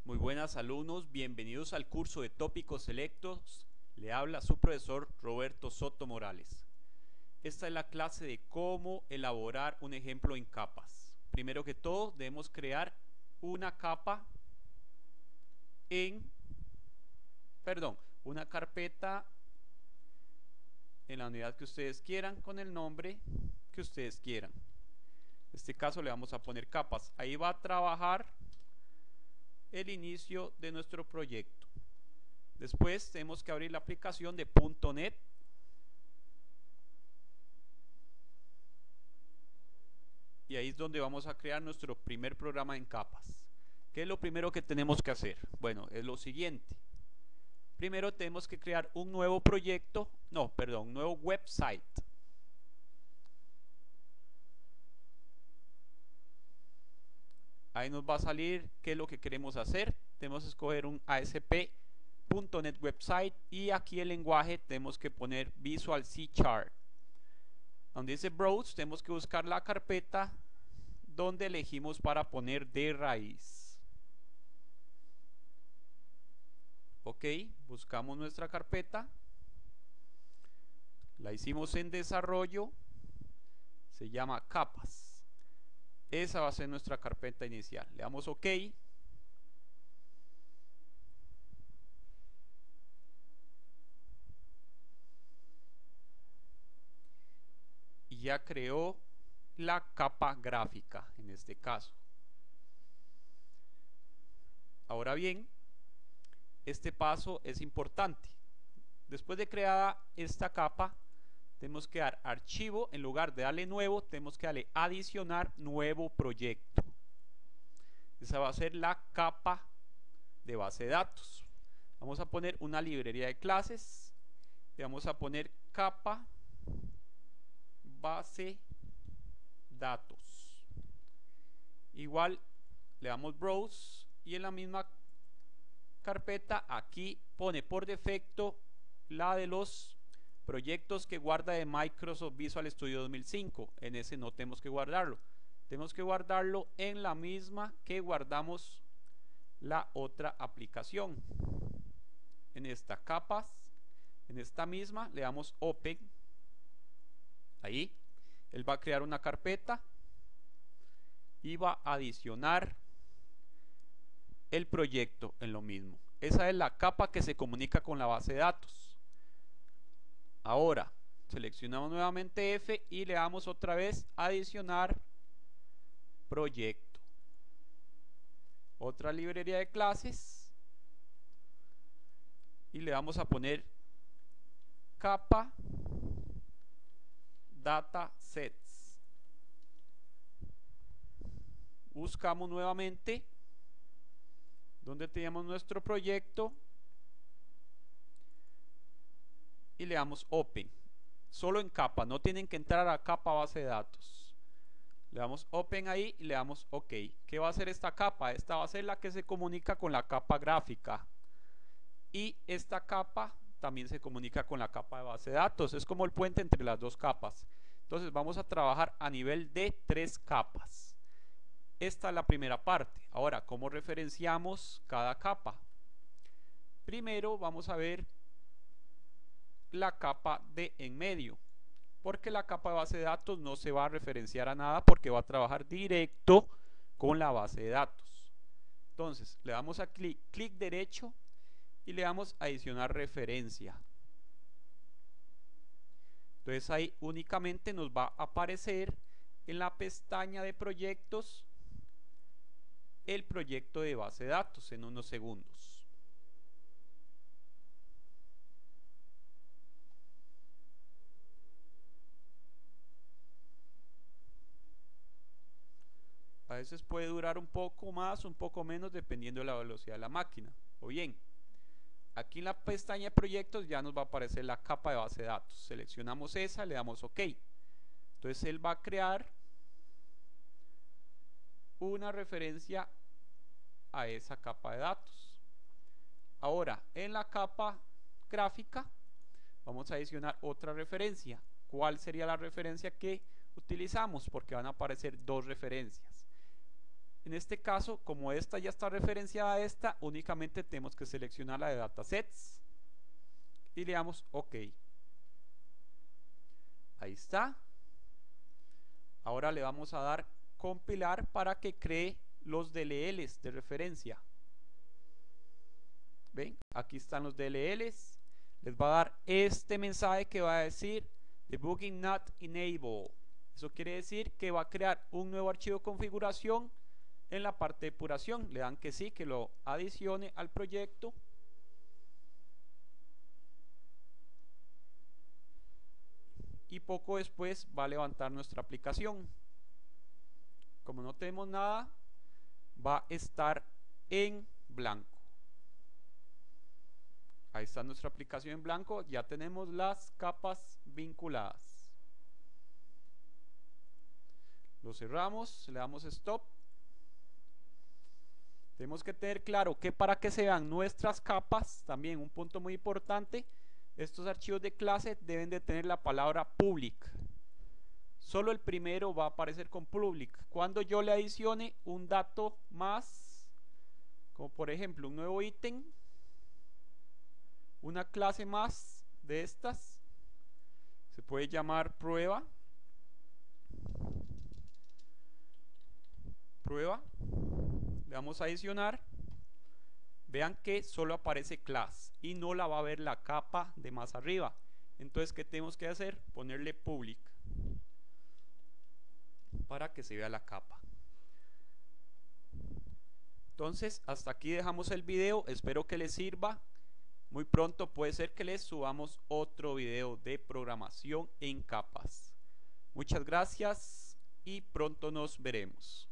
Muy buenas alumnos, bienvenidos al curso de tópicos selectos. Le habla su profesor Roberto Soto Morales. Esta es la clase de cómo elaborar un ejemplo en capas. Primero que todo debemos crear una capa una carpeta en la unidad que ustedes quieran con el nombre que ustedes quieran. En este caso le vamos a poner capas. Ahí va a trabajar el inicio de nuestro proyecto. Después tenemos que abrir la aplicación de .NET. Y ahí es donde vamos a crear nuestro primer programa en capas. ¿Qué es lo primero que tenemos que hacer? Bueno, es lo siguiente. Primero tenemos que crear un nuevo proyecto, un nuevo website. Ahí nos va a salir qué es lo que queremos hacer. Tenemos que escoger un ASP.NET Website y aquí el lenguaje tenemos que poner Visual C Chart. Donde dice Browse tenemos que buscar la carpeta donde elegimos para poner de raíz. Ok, buscamos nuestra carpeta, la hicimos en desarrollo, se llama capas. Esa va a ser nuestra carpeta inicial. Le damos OK. Y ya creó la capa gráfica en este caso. Ahora bien, este paso es importante. Después de creada esta capa, tenemos que dar archivo, en lugar de darle nuevo, tenemos que darle adicionar nuevo proyecto. Esa va a ser la capa de base de datos. Vamos a poner una librería de clases y vamos a poner capa base datos. Igual le damos browse y en la misma carpeta aquí pone por defecto la de los proyectos que guarda de Microsoft Visual Studio 2005. En ese no tenemos que guardarlo. Tenemos que guardarlo en la misma que guardamos la otra aplicación. En esta capas, en esta misma le damos Open. Ahí él va a crear una carpeta y va a adicionar el proyecto en lo mismo. Esa es la capa que se comunica con la base de datos. Ahora seleccionamos nuevamente F y le damos otra vez adicionar proyecto. Otra librería de clases y le vamos a poner capa datasets. Buscamos nuevamente donde tenemos nuestro proyecto y le damos Open. Solo en capa, no tienen que entrar a capa base de datos. Le damos Open ahí y le damos OK. ¿Qué va a hacer esta capa? Esta va a ser la que se comunica con la capa gráfica. Y esta capa también se comunica con la capa de base de datos. Es como el puente entre las dos capas. Entonces vamos a trabajar a nivel de 3 capas. Esta es la primera parte. Ahora, ¿cómo referenciamos cada capa? Primero vamos a ver la capa de en medio, porque la capa de base de datos no se va a referenciar a nada porque va a trabajar directo con la base de datos. Entonces le damos a clic derecho y le damos a adicionar referencia. Entonces ahí únicamente nos va a aparecer en la pestaña de proyectos el proyecto de base de datos en unos segundos. A veces puede durar un poco más, un poco menos, dependiendo de la velocidad de la máquina. O bien, aquí en la pestaña de proyectos ya nos va a aparecer la capa de base de datos. Seleccionamos esa, le damos OK. Entonces él va a crear una referencia a esa capa de datos. Ahora, en la capa gráfica vamos a adicionar otra referencia. ¿Cuál sería la referencia que utilizamos? Porque van a aparecer dos referencias. en este caso, como esta ya está referenciada a esta, únicamente tenemos que seleccionar la de datasets y le damos OK. Ahí está. Ahora le vamos a dar compilar para que cree los DLLs de referencia. ¿Ven? Aquí están los DLLs. Les va a dar este mensaje que va a decir debugging not enable. Eso quiere decir que va a crear un nuevo archivo de configuración en la parte de depuración. Le dan que sí, que lo adicione al proyecto. Y poco después va a levantar nuestra aplicación. Como no tenemos nada, va a estar en blanco. Ahí está nuestra aplicación en blanco. Ya tenemos las capas vinculadas. Lo cerramos, le damos stop. Tenemos que tener claro que para que se vean nuestras capas, también un punto muy importante, estos archivos de clase deben de tener la palabra public. Solo el primero va a aparecer con public. Cuando yo le adicione un dato más, como por ejemplo un nuevo ítem, una clase más de estas, se puede llamar prueba. Le vamos a adicionar. Vean que solo aparece class y no la va a ver la capa de más arriba. Entonces, ¿qué tenemos que hacer? Ponerle public para que se vea la capa. Entonces, hasta aquí dejamos el video. Espero que les sirva. Muy pronto puede ser que les subamos otro video de programación en capas. Muchas gracias y pronto nos veremos.